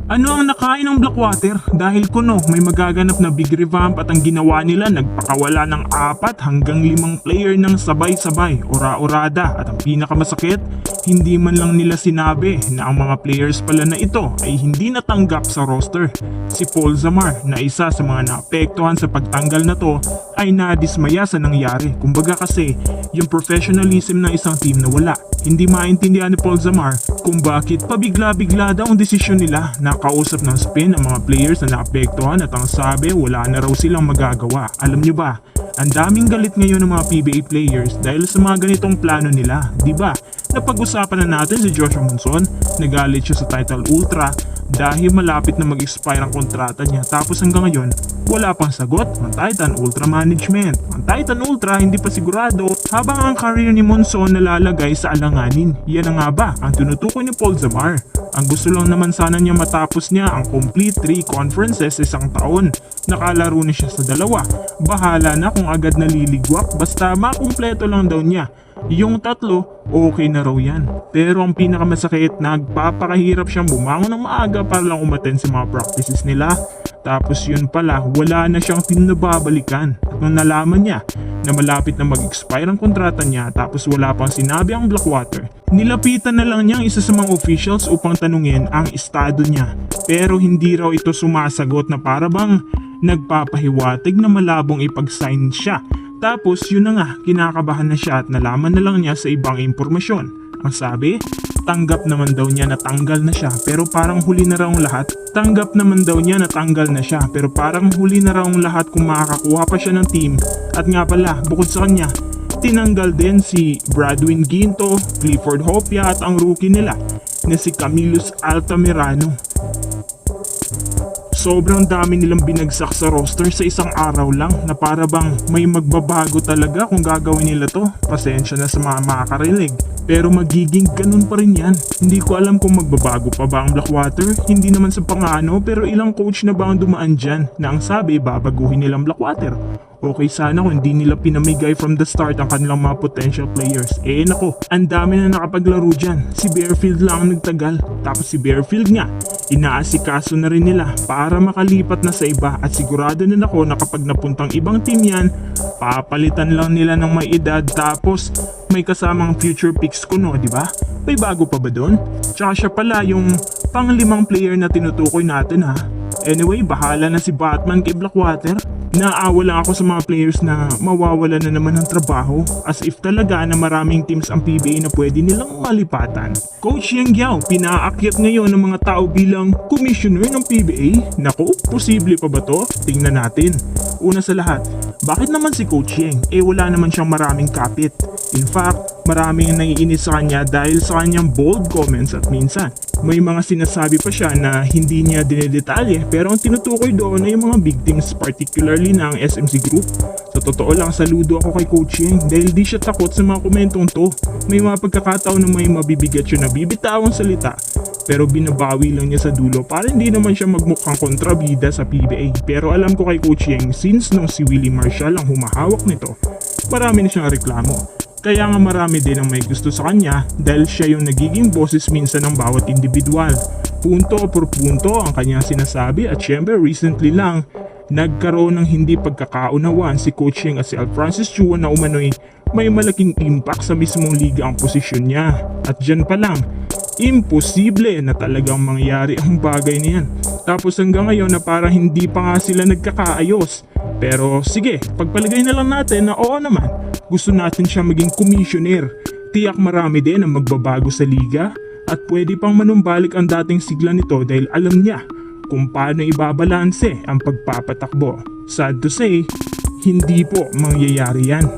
Ano ang nakain ng Blackwater? Dahil kuno may magaganap na big revamp at ang ginawa nila nagpakawala ng 4 hanggang 5 player ng sabay-sabay, ora-orada, at ang pinakamasakit, hindi man lang nila sinabi na ang mga players pala na ito ay hindi natanggap sa roster. Si Paul Zamar na isa sa mga naapektuhan sa pagtanggal na to ay nadismaya sa nangyari. Kumbaga kasi yung professionalism ng isang team na wala. Hindi maintindihan ni Paul Zamar kung bakit pabigla-bigla daw ang desisyon nila. Nakausap ng spin ang mga players na naapektuhan at ang sabi wala na raw silang magagawa. Alam nyo ba, ang daming galit ngayon ng mga PBA players dahil sa mga ganitong plano nila, di ba? Napag-usapan na natin si Joshua Monson, nagalit siya sa Titan Ultra dahil malapit na mag-expire ang kontrata niya, tapos hanggang ngayon wala pang sagot ang Titan Ultra Management. Ang Titan Ultra hindi pa sigurado habang ang career ni Monson nalalagay sa alanganin. Yan na nga ba ang tinutukoy ni Paul Zamar? Ang gusto lang naman sana niya matapos niya ang complete 3 conferences sa isang taon. Nakalaro na siya sa 2. Bahala na kung agad naliligwak basta makumpleto lang daw niya. Yung 3, okay na raw yan. Pero ang pinakamasakit, nagpapakahirap siyang bumangon ng maaga para lang umattend sa mga practices nila. Tapos yun pala, wala na siyang team na babalikan. At nung nalaman niya na malapit na mag-expire ang kontrata niya tapos wala pang sinabi ang Blackwater, nilapitan na lang niya ang isa sa mga officials upang tanungin ang estado niya. Pero hindi raw ito sumasagot na para bang nagpapahiwatig na malabong ipag-sign siya. Tapos yun na nga, kinakabahan na siya at nalaman na lang niya sa ibang impormasyon. Ang sabi, tanggap naman daw niya na tanggal na siya pero parang huli na raw ang lahat. Tanggap naman daw niya na tanggal na siya pero parang huli na raw ang lahat kung makakakuha pa siya ng team. At nga pala, bukod sa kanya, tinanggal din si Bradwin Ginto, Clifford Hopia at ang rookie nila na si Camillus Altamirano. Sobrang dami nilang binagsak sa roster sa isang araw lang na para bang may magbabago talaga kung gagawin nila to. Pasensya na sa mga makakarinig. Pero magiging ganun pa rin yan. Hindi ko alam kung magbabago pa ba ang Blackwater. Hindi naman sa pangano pero ilang coach na ba ang dumaan dyan na ang sabi babaguhin nilang Blackwater. Okay sana kung hindi nila pinamigay from the start ang kanilang mga potential players. Eh nako, ang dami na nakapaglaro dyan. Si Bearfield lang ang nagtagal. Tapos si Bearfield nga, inaasikaso na rin nila para makalipat na sa iba. At sigurado na ako na kapag napuntang ibang team yan, papalitan lang nila ng may edad. Tapos may kasamang future picks ko no, di ba? May bago pa ba doon? Tsaka siya pala yung pang 5 player na tinutukoy natin ha. Anyway, bahala na si Batman kay Blackwater. Naawa lang ako sa mga players na mawawala na naman ng trabaho as if talaga na maraming teams ang PBA na pwede nilang malipatan. Coach Yang Yao, pinaakyat ngayon ng mga tao bilang commissioner ng PBA? Naku, posible pa ba to? Tingnan natin. Una sa lahat, bakit naman si Coach Yang? Eh wala naman siyang maraming kapit. In fact, maraming naiinis sa kanya dahil sa kanyang bold comments at minsan may mga sinasabi pa siya na hindi niya dinedetalye pero ang tinutukoy doon ay yung mga big teams, particularly na ang SMC Group. Sa totoo lang, saludo ako kay Coach Yang dahil di siya takot sa mga komentong to. May mga pagkakataon na may mabibigat siya na bibitawang salita pero binabawi lang niya sa dulo para hindi naman siya magmukhang kontrabida sa PBA. Pero alam ko kay Coach Yang, since nung si Willie Marshall ang humahawak nito, marami na siyang reklamo. Kaya nga marami din ang may gusto sa kanya dahil siya yung nagiging boses minsan ng bawat individual. Punto por punto ang kanyang sinasabi at syempre recently lang nagkaroon ng hindi pagkakaunawaan si Coach Yang at si Al Francis Chua na umano'y may malaking impact sa mismong liga ang posisyon niya. At dyan pa lang, imposible na talagang mangyari ang bagay na yan. Tapos hanggang ngayon na parang hindi pa nga sila nagkakaayos. Pero sige, pagpalagay na lang natin na oo naman, gusto natin siya maging commissioner. Tiyak marami din ang magbabago sa liga at pwede pang manumbalik ang dating sigla nito dahil alam niya kung paano ibabalanse ang pagpapatakbo. Sad to say, hindi po mangyayari yan.